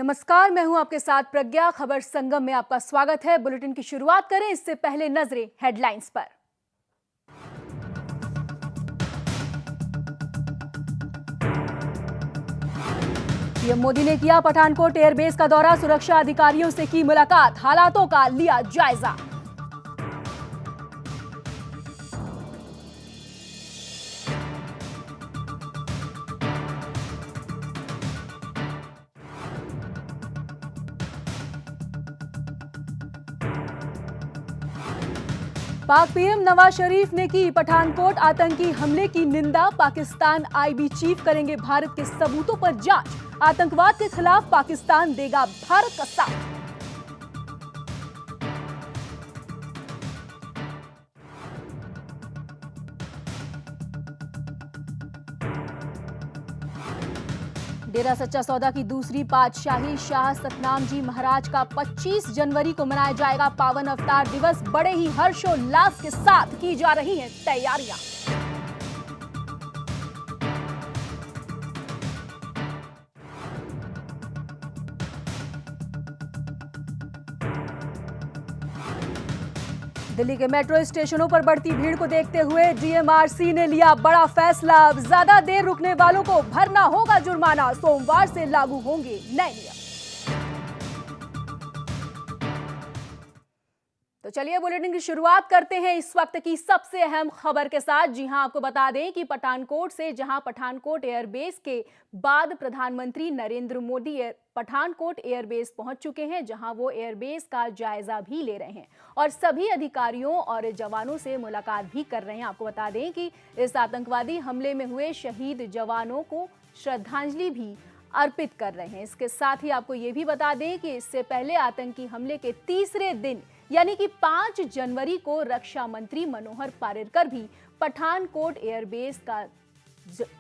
नमस्कार, मैं हूं आपके साथ प्रज्ञा। खबर संगम में आपका स्वागत है। बुलेटिन की शुरुआत करें इससे पहले नजरें हेडलाइंस पर। पीएम मोदी ने किया पठानकोट एयरबेस का दौरा, सुरक्षा अधिकारियों से की मुलाकात, हालातों का लिया जायजा। पाक पीएम नवाज शरीफ ने की पठानकोट आतंकी हमले की निंदा, पाकिस्तान आईबी चीफ करेंगे भारत के सबूतों पर जांच, आतंकवाद के खिलाफ पाकिस्तान देगा भारत का साथ। डेरा सच्चा सौदा की दूसरी पातशाही, शाह सतनाम जी महाराज का 25 जनवरी को मनाया जाएगा पावन अवतार दिवस। बड़े ही हर्षोल्लास के साथ की जा रही हैं तैयारियां। दिल्ली के मेट्रो स्टेशनों पर बढ़ती भीड़ को देखते हुए डीएमआरसी ने लिया बड़ा फैसला। अब ज्यादा देर रुकने वालों को भरना होगा जुर्माना। सोमवार से लागू होंगे नए नियम। तो चलिए बुलेटिन की शुरुआत करते हैं इस वक्त की सबसे अहम खबर के साथ। जी हां, आपको बता दें कि पठानकोट से, जहां पठानकोट एयरबेस के बाद प्रधानमंत्री नरेंद्र मोदी पठानकोट एयरबेस पहुंच चुके हैं, जहां वो एयरबेस का जायजा भी ले रहे हैं और सभी अधिकारियों और जवानों से मुलाकात भी कर रहे हैं। आपको बता दें कि इस आतंकवादी हमले में हुए शहीद जवानों को श्रद्धांजलि भी अर्पित कर रहे हैं। इसके साथ ही आपको ये भी बता दें कि इससे पहले आतंकी हमले के तीसरे दिन यानी कि 5 जनवरी को रक्षा मंत्री मनोहर पारिकर भी पठानकोट एयरबेस का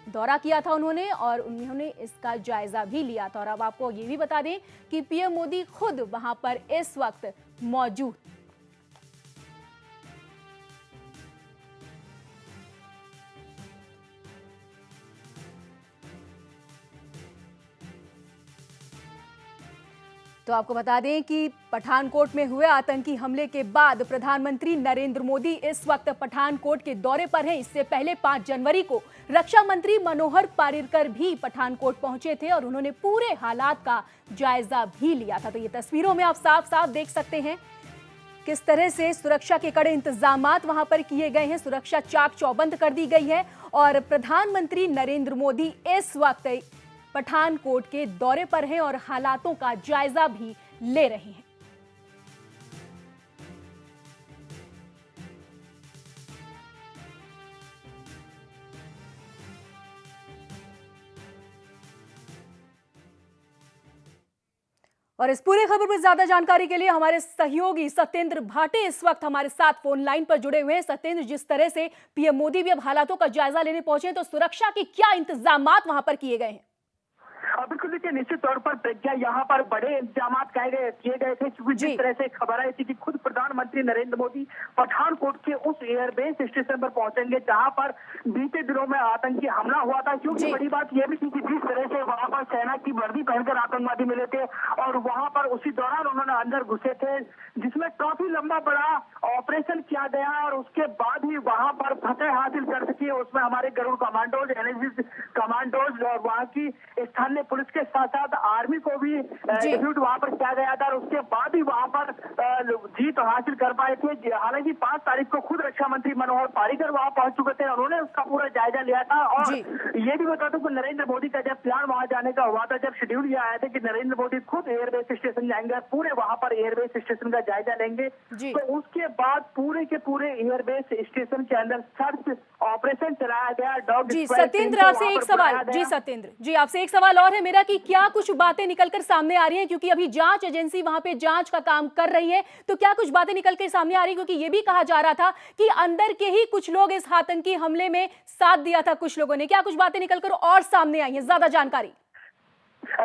दौरा किया था और उन्होंने इसका जायजा भी लिया था। और अब आपको ये भी बता दें कि पीएम मोदी खुद वहां पर इस वक्त मौजूद। तो आपको बता दें कि पठानकोट में हुए आतंकी हमले के बाद प्रधानमंत्री नरेंद्र मोदी इस वक्त पठानकोट के दौरे पर हैं। इससे पहले 5 जनवरी को रक्षा मंत्री मनोहर पारिकर भी पठानकोट पहुंचे थे और उन्होंने पूरे हालात का जायजा भी लिया था। तो ये तस्वीरों में आप साफ साफ देख सकते हैं किस तरह से सुरक्षा के कड़े इंतजामात वहां पर किए गए हैं। सुरक्षा चाक चौबंद कर दी गई है और प्रधानमंत्री नरेंद्र मोदी इस वक्त पठानकोट के दौरे पर हैं और हालातों का जायजा भी ले रहे हैं। और इस पूरी खबर पर ज्यादा जानकारी के लिए हमारे सहयोगी सत्येंद्र भाटे इस वक्त हमारे साथ फोन लाइन पर जुड़े हुए हैं। सत्येंद्र, जिस तरह से पीएम मोदी भी अब हालातों का जायजा लेने पहुंचे, तो सुरक्षा के क्या इंतजामात वहां पर किए गए हैं? बिल्कुल, देखिए निश्चित तौर पर प्रज्ञा यहाँ पर बड़े इंतजाम किए गए थे, क्योंकि जिस तरह से खबर आई थी कि खुद प्रधानमंत्री नरेंद्र मोदी पठानकोट के उस एयरबेस स्टेशन पर पहुंचेंगे जहां पर बीते दिनों में आतंकी हमला हुआ था। क्योंकि बड़ी बात यह भी थी कि जिस तरह से वहां पर सेना की वर्दी पहनकर आतंकवादी मिले थे और वहां पर उसी दौरान उन्होंने अंदर घुसे थे, जिसमें काफी लंबा बड़ा ऑपरेशन किया गया और उसके बाद ही वहां पर फतेह हासिल कर सकी। उसमें हमारे गरुड़ कमांडोज, एनएसजी कमांडोज और वहां की स्थानीय पुलिस के साथ साथ आर्मी को भी डिप्यूट वहां पर किया गया था और उसके बाद ही वहां पर जीत हासिल कर पाए थे। हालांकि 5 तारीख को खुद रक्षा मंत्री मनोहर पारिकर वहां पहुंच चुके थे, उन्होंने उसका पूरा जायजा लिया था। और ये भी बता दूं कि नरेंद्र मोदी का जब प्लान वहां जाने का हुआ था, जब शेड्यूल ये आया था कि नरेंद्र मोदी खुद एयरबेस स्टेशन जाएंगे, पूरे वहां पर एयरबेस स्टेशन का जायजा लेंगे, तो उसके बाद पूरे के पूरे एयरबेस स्टेशन के अंदर सर्च ऑपरेशन चलाया गया। डॉग जी सत्येंद्र, आपसे एक सवाल। जी सत्येंद्र जी, आपसे एक सवाल और है मेरा कि क्या कुछ बातें निकलकर सामने आ रही हैं, क्योंकि अभी जांच एजेंसी वहां पे जांच का काम कर रही है, तो क्या कुछ बातें निकल के सामने आ रही है? क्योंकि ये भी कहा जा रहा था कि अंदर के ही कुछ लोग इस आतंकी हमले में साथ दिया था कुछ लोगों ने। क्या कुछ बातें निकलकर और सामने आई हैं? ज्यादा जानकारी।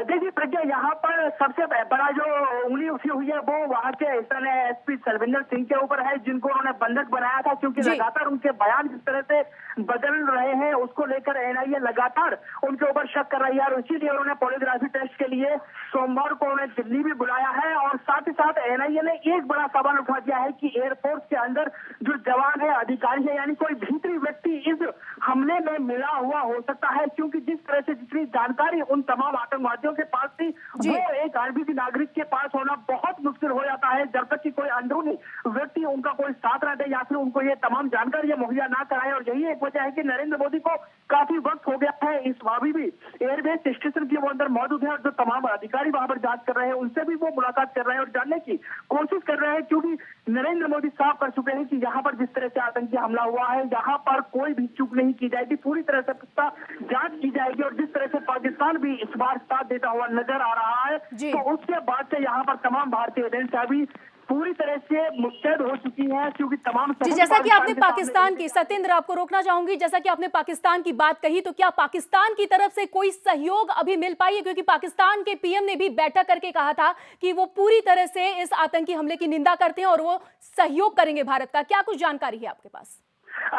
देखिए प्रज्ञा, यहाँ पर सबसे बड़ा जो उंगली उठी हुई है वो वहाँ के एसपी सलविंदर सिंह के ऊपर है, जिनको उन्होंने बंधक बनाया था, क्योंकि लगातार उनके बयान जिस तरह से बदल रहे हैं उसको लेकर एनआईए लगातार उनके ऊपर शक कर रही है, और इसीलिए उन्होंने पॉलीग्राफी टेस्ट के लिए सोमवार को उन्हें दिल्ली भी बुलाया है। और साथ ही साथ एनआईए ने एक बड़ा सवाल उठा दिया है कि एयरफोर्स के अंदर जो जवान है, अधिकारी है, यानी कोई भीतरी व्यक्ति इस हमले में मिला हुआ हो सकता है, क्योंकि जिस तरह से जितनी जानकारी उन तमाम आतंकवादियों के पास थी वो एक आरबीसी नागरिक के पास होना बहुत मुश्किल हो जाता है, जब तक कि कोई अंदरूनी व्यक्ति उनका कोई साथ न दे या फिर उनको ये तमाम जानकारी मुहैया ना कराए। और यही एक वजह है कि नरेंद्र मोदी को काफी वक्त हो गया है इस अभी भी एयरबेस स्टेशन के वो अंदर मौजूद है, और जो तमाम अधिकारी वहां पर जांच कर रहे हैं उनसे भी वो मुलाकात कर रहे हैं और जानने की कोशिश कर रहे हैं, क्योंकि नरेंद्र मोदी साफ कर चुके हैं कि यहाँ पर जिस तरह से आतंकी हमला हुआ है यहाँ पर कोई भी चूक नहीं की जाएगी, पूरी तरह से पुख्ता जांच की जाएगी। और जिस तरह से पाकिस्तान भी इस बार साथ देता हुआ नजर आ रहा है, तो उसके बाद से यहाँ पर तमाम भारतीय एजेंसियां भी पूरी तरह से मुस्तैद हो चुकी है, क्योंकि तमाम जी, जैसा कि आपने पाकिस्तान की, सत्येंद्र आपको रोकना चाहूंगी, जैसा कि आपने पाकिस्तान की बात कही, तो क्या पाकिस्तान की तरफ से कोई सहयोग अभी मिल पाई है? क्योंकि पाकिस्तान के पीएम ने भी बैठक करके कहा था कि वो पूरी तरह से इस आतंकी हमले की निंदा करते हैं और वो सहयोग करेंगे भारत का। क्या कुछ जानकारी है आपके पास?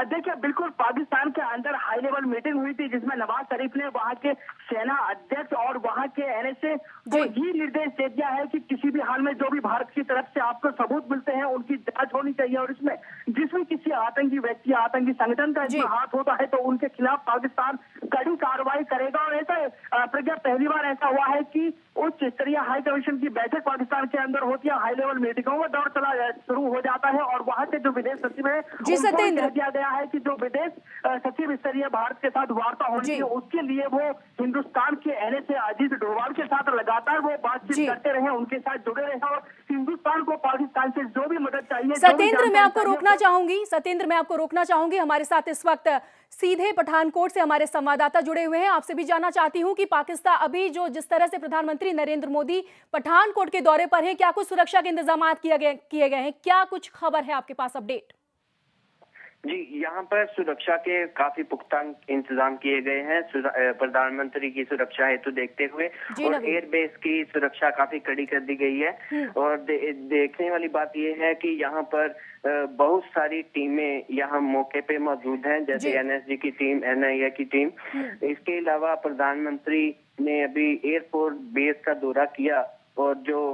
देखिए, बिल्कुल पाकिस्तान के अंदर हाई लेवल मीटिंग हुई थी, जिसमें नवाज शरीफ ने वहां के सेना अध्यक्ष और वहां के एनएसए को ये निर्देश दे दिया है कि किसी भी हाल में जो भी भारत की तरफ से आपको सबूत मिलते हैं उनकी जांच होनी चाहिए, और इसमें जिसमें किसी आतंकी व्यक्ति या आतंकी संगठन का इसमें हाथ होता है तो उनके खिलाफ पाकिस्तान कड़ी कार्रवाई करेगा। और ऐसा प्रज्ञा पहली बार ऐसा हुआ है कि उच्च स्तरीय हाई कमीशन की बैठक पाकिस्तान के अंदर होती है, हाई लेवल मीटिंगों में दौर चला शुरू हो जाता है, और वहां के जो विदेश सचिव है उनको दिया गया है कि जो विदेश सचिव स्तरीय भारत के साथ वार्ता होनी चाहिए उसके लिए वो हिंदुस्तान के एनएसए अजीत डोभाल के साथ लगातार वो बातचीत करते रहे, उनके साथ जुड़े रहे, और हिंदुस्तान को पाकिस्तान से जो भी मदद चाहिए। सत्येंद्र, मैं आपको रोकना चाहूंगी, हमारे साथ इस वक्त सीधे पठानकोट से हमारे संवाददाता जुड़े हुए हैं। आपसे भी जानना चाहती हूं कि पाकिस्तान अभी जो जिस तरह से प्रधानमंत्री नरेंद्र मोदी पठानकोट के दौरे पर हैं, क्या कुछ सुरक्षा के इंतजाम किए गए हैं? क्या कुछ खबर है आपके पास, अपडेट? जी, यहाँ पर सुरक्षा के काफी पुख्ता इंतजाम किए गए हैं प्रधानमंत्री की सुरक्षा हेतु देखते हुए, और एयरबेस की सुरक्षा काफी कड़ी कर दी गई है। और देखने वाली बात यह है कि यहाँ पर बहुत सारी टीमें यहाँ मौके पे मौजूद हैं, जैसे एनएसजी की टीम, एनआईए की टीम। इसके अलावा प्रधानमंत्री ने अभी एयरफोर्स बेस का दौरा किया, और जो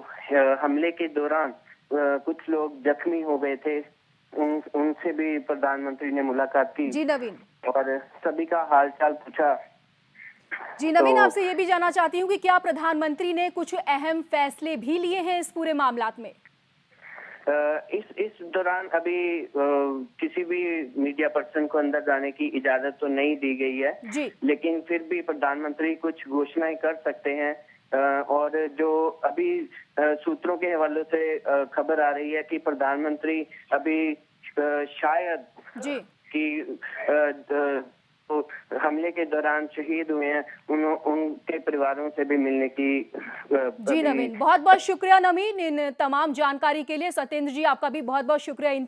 हमले के दौरान कुछ लोग जख्मी हो गए थे उनसे भी प्रधानमंत्री ने मुलाकात की। जी नवीन, और सभी का हालचाल पूछा। जी नवीन, आपसे ये भी जानना चाहती हूँ कि क्या प्रधानमंत्री ने कुछ अहम फैसले भी लिए हैं इस पूरे मामलात में? इस दौरान अभी किसी भी मीडिया पर्सन को अंदर जाने की इजाजत तो नहीं दी गई है, लेकिन फिर भी प्रधानमंत्री कुछ घोषणाएं कर सकते हैं। और जो अभी सूत्रों के हवाले से खबर आ रही है कि प्रधानमंत्री अभी शायद कि तो हमले के दौरान शहीद हुए हैं उनके परिवारों से भी मिलने की जी नवीन, बहुत बहुत शुक्रिया नवीन इन तमाम जानकारी के लिए। सत्येंद्र जी, आपका भी बहुत बहुत शुक्रिया इन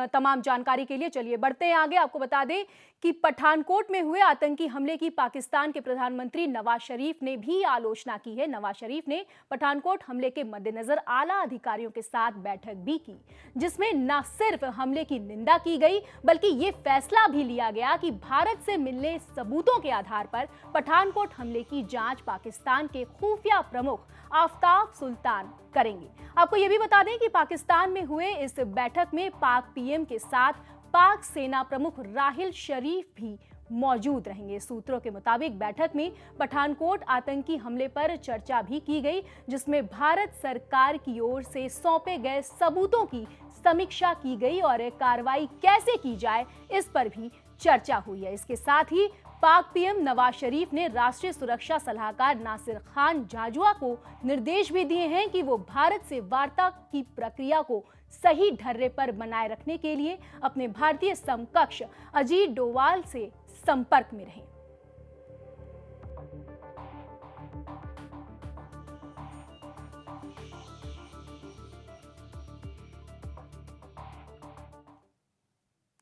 तमाम जानकारी के लिए। चलिए बढ़ते हैं आगे। आपको बता दें कि पठानकोट में हुए आतंकी हमले की पाकिस्तान के प्रधानमंत्री नवाज शरीफ ने भी आलोचना की है। नवाज शरीफ ने पठानकोट हमले के मद्देनजर आला अधिकारियों के साथ बैठक भी की, जिसमें न सिर्फ हमले की निंदा की गई बल्कि ये फैसला भी लिया गया कि भारत से मिलने सबूतों के आधार पर पठानकोट हमले की जांच पाकिस्तान के खुफिया प्रमुख आफ्ताब सुल्तान करेंगे। आपको यह भी बता दें कि पाकिस्तान में हुए इस बैठक में पाक पीएम के साथ पाक सेना प्रमुख राहिल शरीफ भी मौजूद रहेंगे। सूत्रों के मुताबिक बैठक में पठानकोट आतंकी हमले पर चर्चा भी की गई, जिसमें भारत सरकार की ओर से सौंपे गए सबूतों की समीक्षा की गई और कार्रवाई कैसे की जाए इस पर भी चर्चा हुई है। इसके साथ ही पाक पीएम नवाज शरीफ ने राष्ट्रीय सुरक्षा सलाहकार नासिर खान जाजुआ को निर्देश भी दिए हैं कि वो भारत से वार्ता की प्रक्रिया को सही ढर्रे पर बनाए रखने के लिए अपने भारतीय समकक्ष अजीत डोभाल से संपर्क में रहें।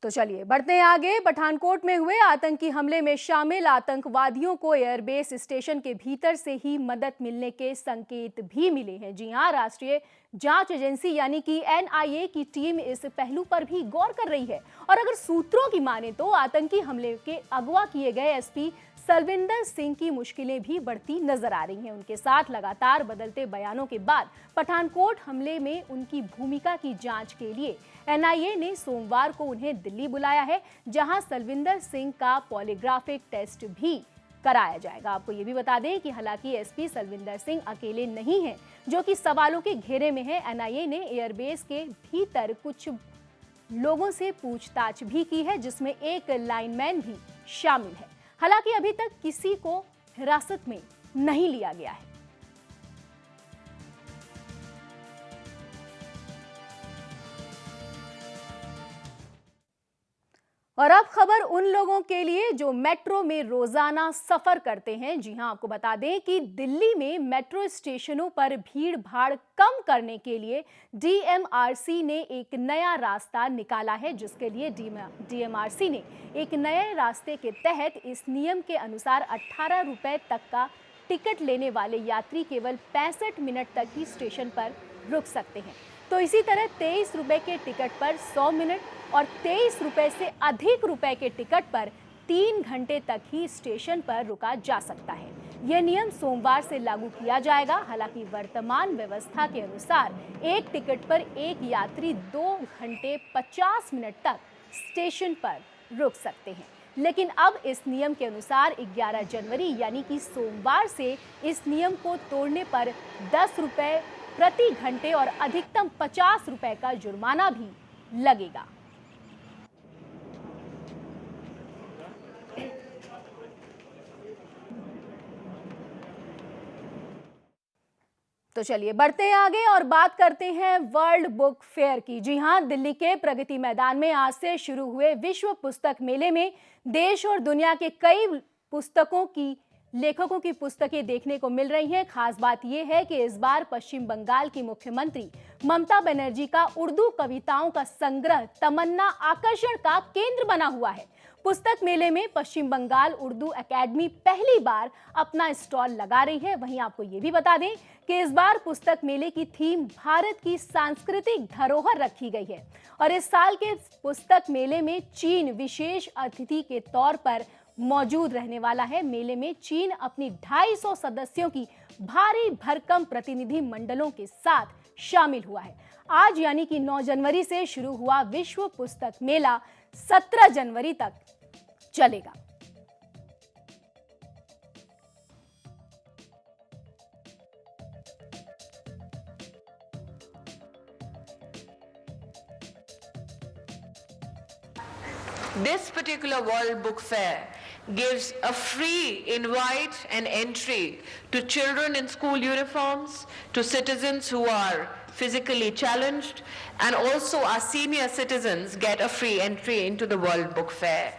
तो चलिए बढ़ते हैं आगे। पठानकोट में हुए आतंकी हमले में शामिल आतंकवादियों को एयरबेस स्टेशन के भीतर से ही मदद मिलने के संकेत भी मिले हैं। जी हां, राष्ट्रीय जांच एजेंसी यानी कि NIA की टीम इस पहलू पर भी गौर कर रही है। और अगर सूत्रों की माने तो आतंकी हमले के अगवा किए गए SP सलविंदर सिंह की मुश्किलें भी बढ़ती नजर आ रही हैं। उनके साथ लगातार बदलते बयानों के बाद पठानकोट हमले में उनकी भूमिका की जांच के लिए NIA ने सोमवार को उन्हें दिल्ली बुलाया है, जहां सलविंदर सिंह का पॉलीग्राफिक टेस्ट भी कराया जाएगा। आपको ये भी बता दें कि हालांकि SP सलविंदर सिंह अकेले नहीं हैं जो कि सवालों के घेरे में है। NIA ने एयरबेस के भीतर कुछ लोगों से पूछताछ भी की है, जिसमें एक लाइनमैन भी शामिल है। हालांकि अभी तक किसी को हिरासत में नहीं लिया गया है। और अब खबर उन लोगों के लिए जो मेट्रो में रोजाना सफर करते हैं। जी हां, आपको बता दें कि दिल्ली में मेट्रो स्टेशनों पर भीड़ भाड़ कम करने के लिए DMRC ने एक नया रास्ता निकाला है, जिसके लिए DMRC ने एक नए रास्ते के तहत इस नियम के अनुसार 18 रुपए तक का टिकट लेने वाले यात्री केवल 65 मिनट तक ही स्टेशन पर रुक सकते हैं। तो इसी तरह 23 रुपए के टिकट पर 100 मिनट और 23 रुपए से अधिक रुपए के टिकट पर 3 घंटे तक ही स्टेशन पर रुका जा सकता है। यह नियम सोमवार से लागू किया जाएगा। हालांकि वर्तमान व्यवस्था के अनुसार एक टिकट पर एक यात्री 2 घंटे 50 मिनट तक स्टेशन पर रुक सकते हैं, लेकिन अब इस नियम के अनुसार 11 जनवरी यानी कि सोमवार से इस नियम को तोड़ने पर 10 रुपए प्रति घंटे और अधिकतम 50 रुपए का जुर्माना भी लगेगा। तो चलिए बढ़ते हैं आगे और बात करते हैं वर्ल्ड बुक फेयर की। जी हां, दिल्ली के प्रगति मैदान में आज से शुरू हुए विश्व पुस्तक मेले में देश और दुनिया के कई लेखकों की पुस्तकें देखने को मिल रही हैं। खास बात यह है कि इस बार पश्चिम बंगाल की मुख्यमंत्री ममता बनर्जी का उर्दू कविताओं का संग्रह तमन्ना आकर्षण का केंद्र बना हुआ है। पुस्तक मेले में पश्चिम बंगाल उर्दू एकेडमी पहली बार अपना स्टॉल लगा रही है। वहीं आपको ये भी बता दें कि इस बार पुस्तक मेले की थीम भारत की सांस्कृतिक धरोहर रखी गई है और इस साल के पुस्तक मेले में चीन विशेष अतिथि के तौर पर मौजूद रहने वाला है। मेले में चीन अपनी 250 सदस्यों की भारी भरकम प्रतिनिधि मंडलों के साथ शामिल हुआ है। आज यानी कि 9 जनवरी से शुरू हुआ विश्व पुस्तक मेला 17 जनवरी तक चलेगा। This particular World Book Fair gives a free invite and entry to children in school uniforms, to citizens who are physically challenged, and also our senior citizens get a free entry into the World Book Fair.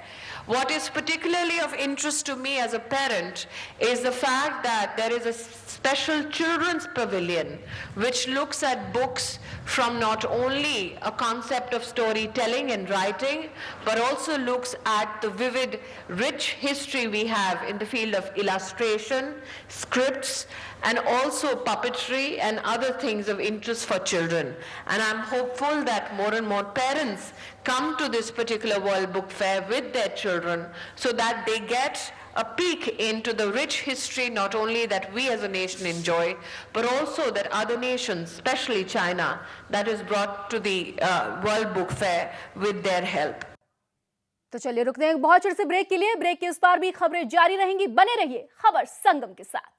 What is particularly of interest to me as a parent is the fact that there is a special children's pavilion which looks at books from not only a concept of storytelling and writing, but also looks at the vivid, rich history we have in the field of illustration, scripts, and also puppetry and other things of interest for children. And I'm hopeful that more and more parents come to this particular World Book Fair with their children so that they get a peek into the rich history not only that we as a nation enjoy, but also that other nations, especially China, that is brought to the World Book Fair with their help. तो चलिए रुकते हैं बहुत छोटे से break के लिए। Break के उस पार भी खबरें जारी रहेंगी, बने रहिए खबर संगम के साथ।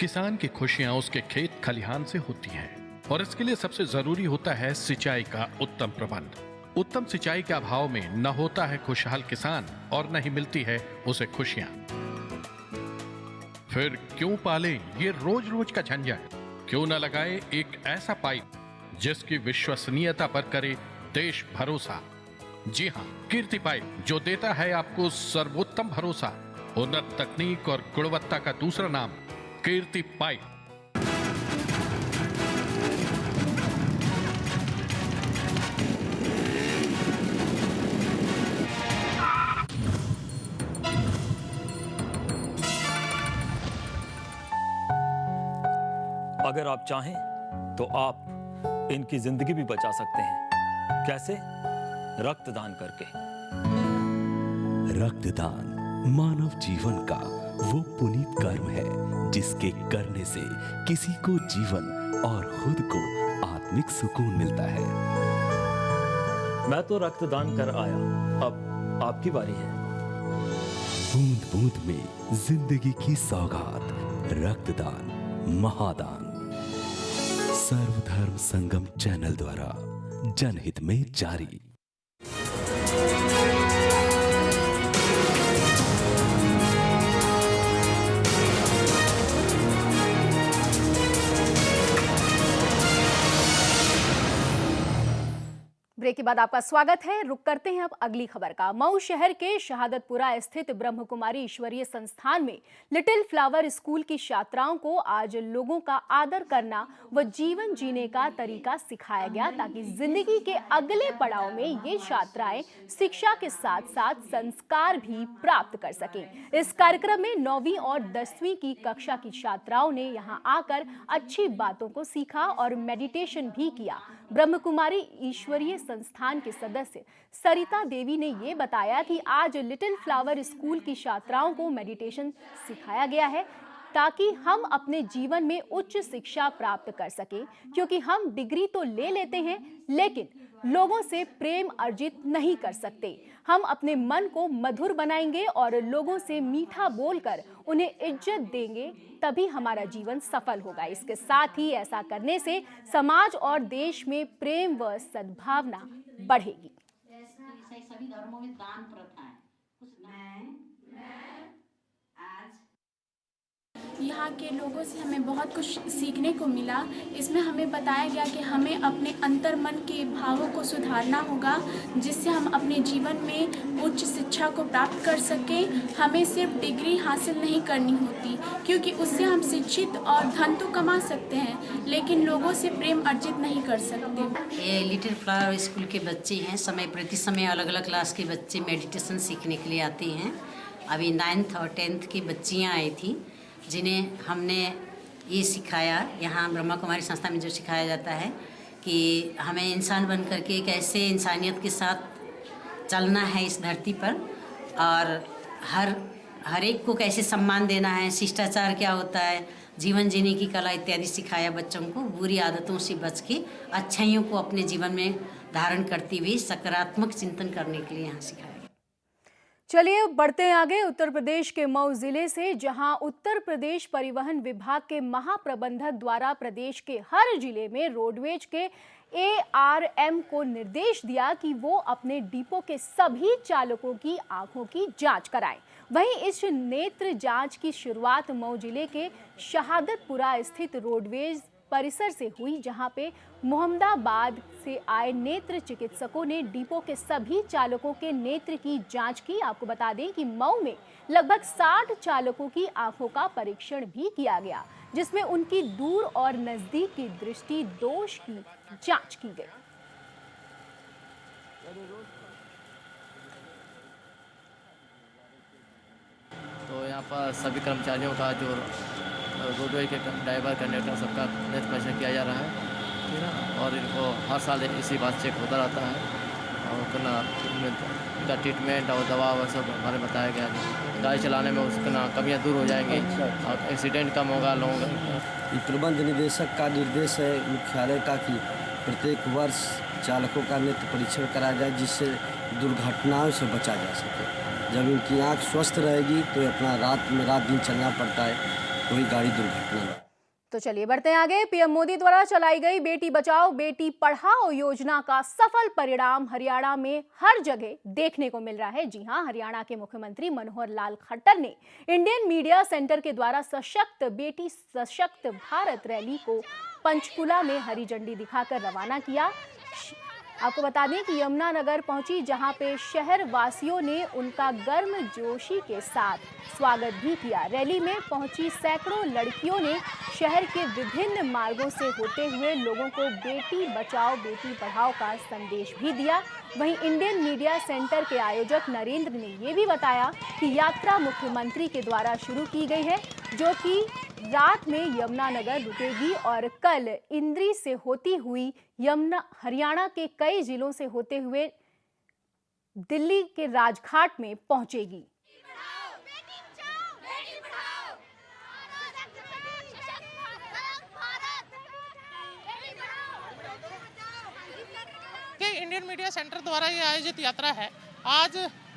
किसान की खुशियां उसके खेत खलिहान से होती हैं और इसके लिए सबसे जरूरी होता है सिंचाई का उत्तम प्रबंध। उत्तम सिंचाई के अभाव में न होता है खुशहाल किसान और न ही मिलती है उसे खुशियां। फिर क्यों पाले ये रोज रोज का झंझट? क्यों न लगाए एक ऐसा पाइप जिसकी विश्वसनीयता पर करे देश भरोसा? जी हाँ, कीर्ति पाइप, जो देता है आपको सर्वोत्तम भरोसा, उन्नत तकनीक और गुणवत्ता का दूसरा नाम कीर्ति पाइप। अगर आप चाहें तो आप इनकी जिंदगी भी बचा सकते हैं। कैसे? रक्तदान करके। रक्तदान मानव जीवन का वो पुनीत कर्म है जिसके करने से किसी को जीवन और खुद को आत्मिक सुकून मिलता है। मैं तो रक्तदान कर आया, अब आपकी बारी है। बूंद बूंद में जिंदगी की सौगात, रक्तदान महादान। सर्वधर्म संगम चैनल द्वारा जनहित में जारी। ब्रेक के बाद आपका स्वागत है। रुक करते हैं अब अगली खबर का। मऊ शहर के शहादतपुरा स्थित ब्रह्म कुमारी ईश्वरीय संस्थान में लिटिल फ्लावर स्कूल की छात्राओं को आज लोगों का आदर करना व जीवन जीने का तरीका सिखाया गया, ताकि जिंदगी के अगले पड़ाव में ये छात्राएं शिक्षा के साथ साथ संस्कार भी प्राप्त कर सकें। इस कार्यक्रम में 9वीं और 10वीं की कक्षा की छात्राओं ने यहां आकर अच्छी बातों को सीखा और मेडिटेशन भी किया। ब्रह्म कुमारी ईश्वरीय संस्थान के सदस्य सरिता देवी ने ये बताया कि आज लिटिल फ्लावर स्कूल की छात्राओं को मेडिटेशन सिखाया गया है, ताकि हम अपने जीवन में उच्च शिक्षा प्राप्त कर सकें, क्योंकि हम डिग्री तो ले लेते हैं लेकिन लोगों से प्रेम अर्जित नहीं कर सकते। हम अपने मन को मधुर बनाएंगे और लोगों से मीठा बोलकर उन्हें इज्जत देंगे, तभी हमारा जीवन सफल होगा। इसके साथ ही ऐसा करने से समाज और देश में प्रेम व सद्भावना बढ़ेगी। सभी धर्मों में दान प्रथा है। यहाँ के लोगों से हमें बहुत कुछ सीखने को मिला। इसमें हमें बताया गया कि हमें अपने अंतर मन के भावों को सुधारना होगा, जिससे हम अपने जीवन में उच्च शिक्षा को प्राप्त कर सकें। हमें सिर्फ डिग्री हासिल नहीं करनी होती, क्योंकि उससे हम शिक्षित और धन तो कमा सकते हैं लेकिन लोगों से प्रेम अर्जित नहीं कर सकते। ये लिटिल फ्लावर स्कूल के बच्चे हैं। समय प्रति समय अलग अलग क्लास के बच्चे मेडिटेशन सीखने के लिए आते हैं। अभी 9th और 10th की बच्चियाँ आई थी, जिन्हें हमने ये सिखाया। यहाँ ब्रह्मा कुमारी संस्था में जो सिखाया जाता है कि हमें इंसान बन करके कैसे इंसानियत के साथ चलना है इस धरती पर, और हर एक को कैसे सम्मान देना है, शिष्टाचार क्या होता है, जीवन जीने की कला इत्यादि सिखाया बच्चों को। बुरी आदतों से बच के अच्छाइयों को अपने जीवन में धारण करते हुए सकारात्मक चिंतन करने के लिए यहाँ सिखाया। चलिए बढ़ते हैं आगे। उत्तर प्रदेश के मऊ जिले से, जहां उत्तर प्रदेश परिवहन विभाग के महाप्रबंधक द्वारा प्रदेश के हर जिले में रोडवेज के ARM को निर्देश दिया कि वो अपने डिपो के सभी चालकों की आंखों की जांच कराएं। वहीं इस नेत्र जांच की शुरुआत मऊ जिले के शहादतपुरा स्थित रोडवेज परिसर से हुई, जहां पे मोहम्मदाबाद से आए नेत्र चिकित्सकों ने डिपो के सभी चालकों के नेत्र की जांच की। आपको बता दें कि मऊ में लगभग 60 चालकों की आंखों का परीक्षण भी किया गया, जिसमें उनकी दूर और नजदीक की दृष्टि दोष की जांच की गई। तो यहाँ पर सभी कर्मचारियों का, जो रोडवेज के ड्राइवर कंडक्टर, सबका नेत्र परीक्षण किया जा रहा है, ठीक है। और इनको हर साल इसी बात चेक होता रहता है, और उनका ट्रीटमेंट और दवा वह सब हमारे बताया गया है। गाड़ी चलाने में उसका कमियाँ दूर हो जाएंगी और एक्सीडेंट कम होगा लोगों का। प्रबंध निदेशक का निर्देश है मुख्यालय का कि प्रत्येक वर्ष चालकों का नेत्र परीक्षण कराया जाए, जिससे दुर्घटनाओं से बचा जा सके। जब इनकी आँख स्वस्थ रहेगी तो अपना रात दिन चलना पड़ता है, कोई गाड़ी दुर्घटना नहीं। तो चलिए बढ़ते हैं आगे। पीएम मोदी द्वारा चलाई गई बेटी बचाओ बेटी पढ़ाओ योजना का सफल परिणाम हरियाणा में हर जगह देखने को मिल रहा है। जी हां, हरियाणा के मुख्यमंत्री मनोहर लाल खट्टर ने इंडियन मीडिया सेंटर के द्वारा सशक्त बेटी सशक्त भारत रैली को पंचकुला में हरी झंडी दिखाकर रवाना किया। आपको बता दें कि यमुनानगर पहुंची, जहां पे शहर वासियों ने उनका गर्मजोशी के साथ स्वागत भी किया। रैली में पहुंची सैकड़ों लड़कियों ने शहर के विभिन्न मार्गों से होते हुए लोगों को बेटी बचाओ बेटी पढ़ाओ का संदेश भी दिया। वहीं इंडियन मीडिया सेंटर के आयोजक नरेंद्र ने ये भी बताया कि यात्रा मुख्यमंत्री के द्वारा शुरू की गई है, जो कि रात में यमुनानगर रुकेगी और कल इंद्री से होती हुई हरियाणा के कई जिलों से होते हुए दिल्ली के राजघाट में पहुंचेगी। इंडियन मीडिया सेंटर द्वारा ये आयोजित यात्रा है। आज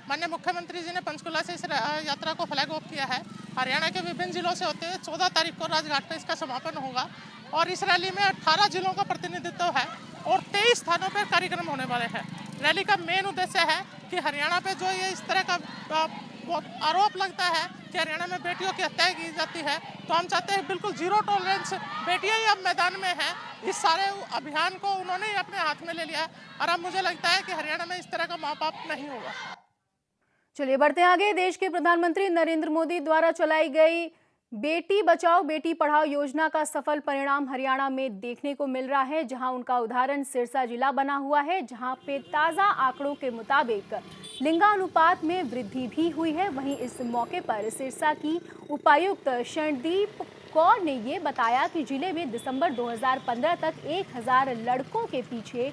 माननीय मुख्यमंत्री जी ने पंचकुला से इस यात्रा को फ्लैग ऑफ किया है। हरियाणा के विभिन्न जिलों से होते हुए 14 तारीख को राजघाट पर इसका समापन होगा और इस रैली में 18 जिलों का प्रतिनिधित्व है और 23 स्थानों पर कार्यक्रम होने वाले हैं। रैली का मेन उद्देश्य है कि हरियाणा पे जो ये इस तरह का आरोप लगता है कि हरियाणा में बेटियों की हत्या की जाती है, तो हम चाहते हैं बिल्कुल जीरो टॉलरेंस, बेटियां ही अब मैदान में हैं। इस सारे अभियान को उन्होंने ही अपने हाथ में ले लिया है और अब मुझे लगता है कि हरियाणा में इस तरह का माँ बाप नहीं होगा। चलिए बढ़ते आगे। देश के प्रधानमंत्री नरेंद्र मोदी द्वारा चलाई गई बेटी बचाओ बेटी पढ़ाओ योजना का सफल परिणाम हरियाणा में देखने को मिल रहा है, जहां उनका उदाहरण सिरसा जिला बना हुआ है, जहां पे ताज़ा आंकड़ों के मुताबिक लिंगानुपात में वृद्धि भी हुई है। वहीं इस मौके पर सिरसा की उपायुक्त शरणदीप कौर ने ये बताया कि जिले में दिसंबर 2015 तक 1000 लड़कों के पीछे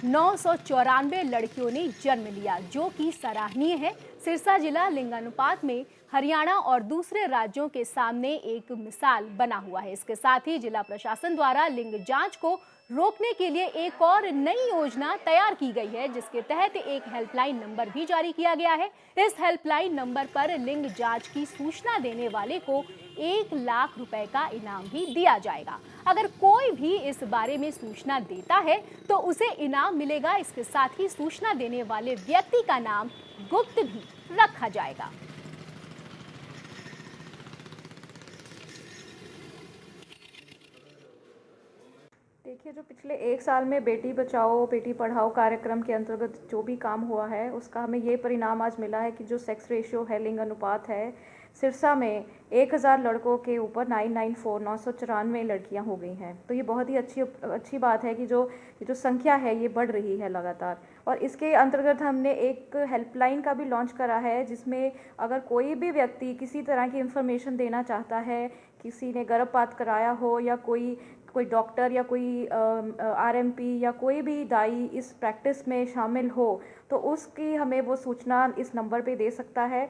994 लड़कियों ने जन्म लिया, जो कि सराहनीय है। सिरसा जिला लिंगानुपात में हरियाणा और दूसरे राज्यों के सामने एक मिसाल बना हुआ है। इसके साथ ही जिला प्रशासन द्वारा लिंग जांच को रोकने के लिए एक और नई योजना तैयार की गई है, जिसके तहत एक हेल्पलाइन नंबर भी जारी किया गया है। इस हेल्पलाइन नंबर पर लिंग जांच की सूचना देने वाले को 1 लाख रुपए का इनाम भी दिया जाएगा। अगर कोई भी इस बारे में सूचना देता है तो उसे इनाम मिलेगा। इसके साथ ही सूचना देने वाले व्यक्ति का नाम गुप्त भी रखा जाएगा। देखिए, जो पिछले 1 साल में बेटी बचाओ बेटी पढ़ाओ कार्यक्रम के अंतर्गत जो भी काम हुआ है, उसका हमें ये परिणाम आज मिला है कि जो सेक्स रेशियो है, लिंग अनुपात है, सिरसा में 1000 लड़कों के ऊपर 994 लड़कियां हो गई हैं। तो ये बहुत ही अच्छी बात है कि जो संख्या है ये बढ़ रही है लगातार। और इसके अंतर्गत हमने एक हेल्पलाइन का भी लॉन्च करा है, जिसमें अगर कोई भी व्यक्ति किसी तरह की इंफॉर्मेशन देना चाहता है, किसी ने गर्भपात कराया हो या कोई डॉक्टर या कोई आरएमपी या कोई भी दाई इस प्रैक्टिस में शामिल हो, तो उसकी हमें वो सूचना इस नंबर पे दे सकता है।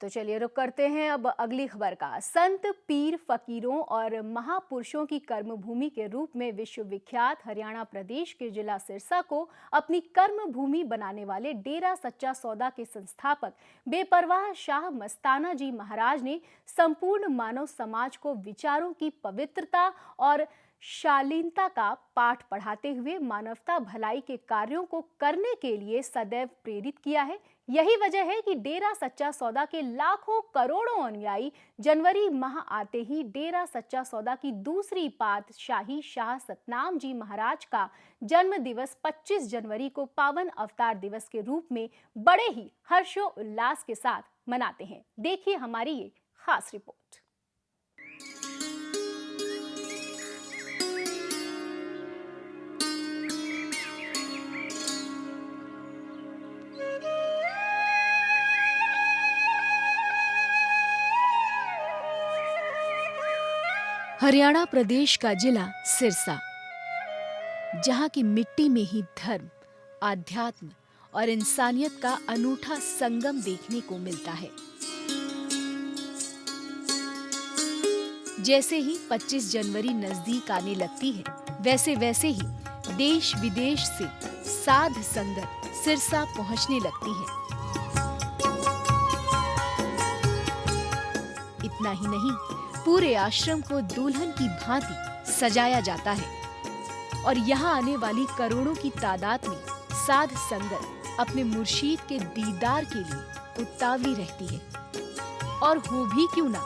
तो चलिए रुक करते हैं अब अगली खबर का। संत पीर फकीरों और महापुरुषों की कर्मभूमि के रूप में विश्वविख्यात हरियाणा प्रदेश के जिला सिरसा को अपनी कर्मभूमि बनाने वाले डेरा सच्चा सौदा के संस्थापक बेपरवाह शाह मस्ताना जी महाराज ने संपूर्ण मानव समाज को विचारों की पवित्रता और शालीनता का पाठ पढ़ाते हुए मानवता भलाई के कार्यों को करने के लिए सदैव प्रेरित किया है। यही वजह है कि डेरा सच्चा सौदा के लाखों करोड़ों अनुयायी जनवरी माह आते ही डेरा सच्चा सौदा की दूसरी पातशाही शाह सतनाम जी महाराज का जन्म दिवस 25 जनवरी को पावन अवतार दिवस के रूप में बड़े ही हर्षोल्लास के साथ मनाते हैं। देखिए हमारी ये खास रिपोर्ट। हरियाणा प्रदेश का जिला सिरसा, जहां की मिट्टी में ही धर्म, आध्यात्म और इंसानियत का अनूठा संगम देखने को मिलता है। जैसे ही 25 जनवरी नजदीक आने लगती है, वैसे वैसे ही देश विदेश से साध संगत सिरसा पहुंचने लगती है। इतना ही नहीं, पूरे आश्रम को दुल्हन की भांति सजाया जाता है और यहाँ आने वाली करोड़ों की तादाद में साध संगत अपने मुर्शीद के दीदार के लिए उतावली रहती है। और हो भी क्यों ना,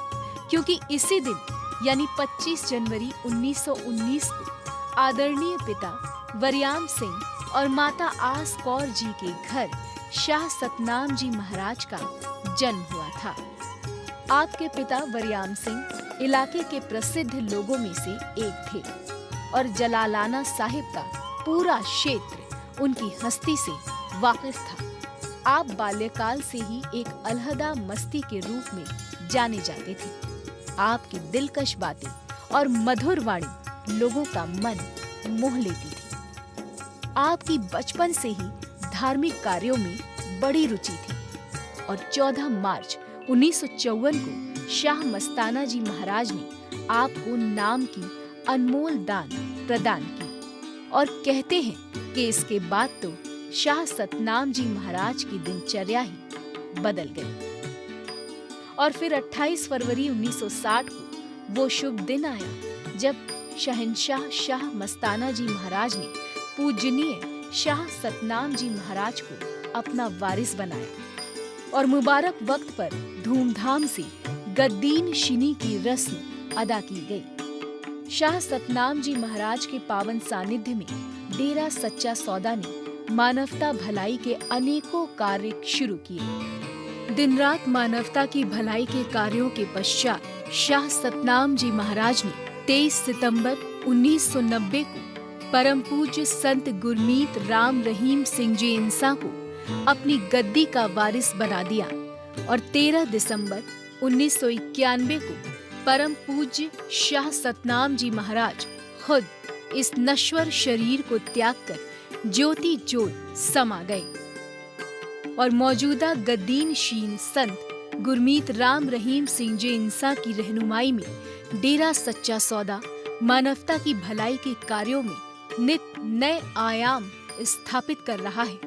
क्योंकि इसी दिन यानी 25 जनवरी 1919 को आदरणीय पिता वरियाम सिंह और माता आस कौर जी के घर शाह सतनाम जी महाराज का जन्म हुआ था। आपके पिता वरियाम सिंह इलाके के प्रसिद्ध लोगों में से एक थे और जलालाना साहिब का पूरा क्षेत्र उनकी हस्ती से वाकिफ था। आप बाल्यकाल से ही एक अलहदा मस्ती के रूप में जाने जाते थे। आपकी दिलकश बातें और मधुर वाणी लोगों का मन मोह लेती थी। आपकी बचपन से ही धार्मिक कार्यों में बड़ी रुचि थी और 14 मार्च 1954 को शाह मस्ताना जी महाराज ने आपको नाम की अनमोल दान प्रदान की और कहते हैं कि इसके बाद तो शाह सतनाम जी महाराज की दिनचर्या ही बदल गई। और फिर 28 फरवरी 1960 को वो शुभ दिन आया जब शहंशाह शाह मस्ताना जी महाराज ने पूजनीय शाह सतनाम जी महाराज को अपना वारिस बनाया और मुबारक वक्त पर धूमधाम से गद्दीन शिनी की रस्म अदा की गई। शाह सतनाम जी महाराज के पावन सानिध्य में डेरा सच्चा सौदा ने मानवता भलाई के अनेकों कार्य शुरू किए। दिन रात मानवता की भलाई के कार्यों के पश्चात शाह सतनाम जी महाराज ने 23 सितंबर 1990 को परम पूज्य संत गुरमीत राम रहीम सिंह जी इंसा को अपनी गद्दी का वारिस बना दिया और 13 दिसंबर 1991 को परम पूज्य शाह सतनाम जी महाराज खुद इस नश्वर शरीर को त्याग कर ज्योति ज्योत समा गए और मौजूदा गद्दीन शीन संत गुरमीत राम रहीम सिंह जी इंसा की रहनुमाई में डेरा सच्चा सौदा मानवता की भलाई के कार्यों में नित नए आयाम स्थापित कर रहा है।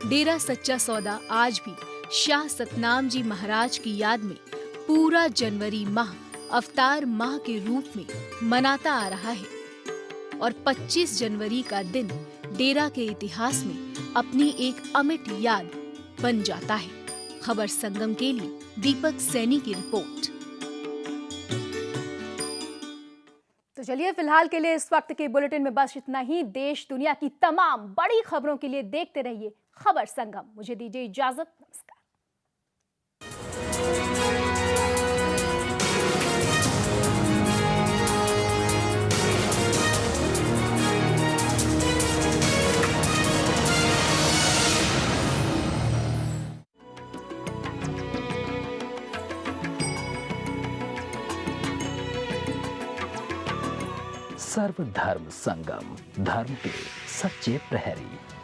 डेरा सच्चा सौदा आज भी शाह सतनाम जी महाराज की याद में पूरा जनवरी माह अवतार माह के रूप में मनाता आ रहा है और 25 जनवरी का दिन डेरा के इतिहास में अपनी एक अमिट याद बन जाता है। खबर संगम के लिए दीपक सैनी की रिपोर्ट। तो चलिए फिलहाल के लिए इस वक्त के बुलेटिन में बस इतना ही। देश दुनिया की तमाम बड़ी खबरों के लिए देखते रहिए खबर संगम। मुझे दीजिए इजाजत। नमस्कार। सर्वधर्म संगम, धर्म के सच्चे प्रहरी।